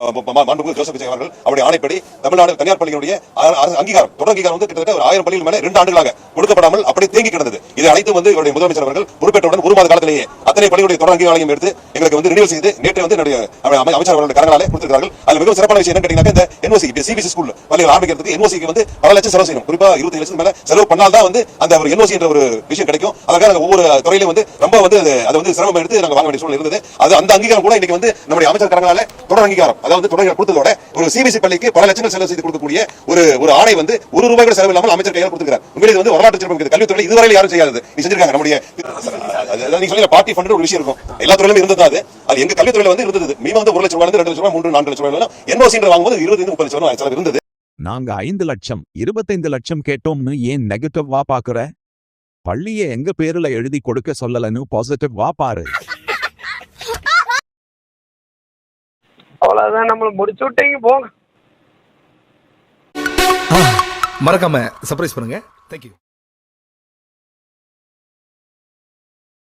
மாண்புமிகு ஜோசப் விஜய் அவர்கள் அவருடைய ஆணைப்படி தமிழ்நாடு தனியார் பள்ளிகளுடைய அங்கீகாரம் தொடர் அங்கீகாரம் வந்து கிட்டத்தட்ட ஒரு 1000 பள்ளிகள் மேல 2 ஆண்டுகளாக கொடுக்கப்படாமல் அப்படியே தேங்கி கிடந்தது. இது அனைத்தும் வந்து இவருடைய முதலமைச்சர் அவர்கள் பொறுப்பேற்றவுடன் 1 மாத காலத்திலேயே அத்தனை பள்ளிகளுடைய தொடர் அங்கீகாரம் எடுத்து எங்களுக்கு வந்து ரினிவல் செய்து நேற்று வந்து அமைச்சர் அவர்களுடைய கரங்களாலே கொடுத்திருக்கிறார்கள். அதுல மிகவும் சிறப்பான விஷயம் என்னன்னு கேட்டீங்கன்னா, இந்த NOC சிபிஎஸ்இ ஸ்கூல் பள்ளிகள் ஆரம்பிக்கிறதுக்கு NOCக்கு வந்து பல லட்சம் செலவு செய்யணும். குறிப்பா 27 லட்சத்துக்கு மேல செலவு பண்ணால் தான் வந்து அந்த ஒரு NOC என்ற ஒரு விஷயம் கிடைக்கும். அதற்காக நாங்கள் ஒவ்வொரு துறையிலும் வந்து ரொம்ப வந்து அதை வந்து சிரமம் எடுத்து நாங்கள் வாங்க வேண்டிய சூழ்நிலை இருந்தது. அது அந்த அங்கீகாரம் கூட இன்னைக்கு வந்து நம்முடைய அமைச்சர் கரங்களாலே தொடர் அங்கீகாரம், அதாவது தொடர் கொடுத்ததோட ஒரு சிபிஎஸ்இ பள்ளிக்கு பல லட்சங்கள் செலவு செய்து கொடுக்கக்கூடிய ஒரு ஆணை வந்து ₹1 கூட செலவு இல்லாமல் அமைச்சர் கையால் கொடுத்திருக்கிறார். உண்மையிலே இது வந்து வரலாற்று சிறப்பு. கல்வித்துறை இதுவரையில் யாரும் செய்யாதது செஞ்சிருக்காங்க. நம்முடைய நீங்க சொல்லுங்க பார்ட்டி ஃபண்ட் ஒரு விஷயம் இருக்கும், எல்லா துறையிலும் இருந்தது. அது எங்க கல்வித்துறையில வந்து இருந்தது. மினிமம் வந்து 1 லட்சம் ரூபாய், 2 லட்சம் ரூபாய், 3 4 லட்சம் ரூபாய் NOC வாங்கும்போது 25 30 லட்சம் செலவு இருந்தது. நாங்க 5 லட்சம் 25 லட்சம் கேட்டோம்னு ஏன் நெகட்டிவா பாக்குற? பள்ளியை எங்க பேர்ல எழுதி கொடுக்க சொல்லலன்னு பாசிட்டிவா பாரு. அவ்வளவுதான், நம்மள முடிச்சு விட்டீங்க போங்க. மறக்காம சர்ப்ரைஸ் பண்ணுங்க. தேங்க்யூ.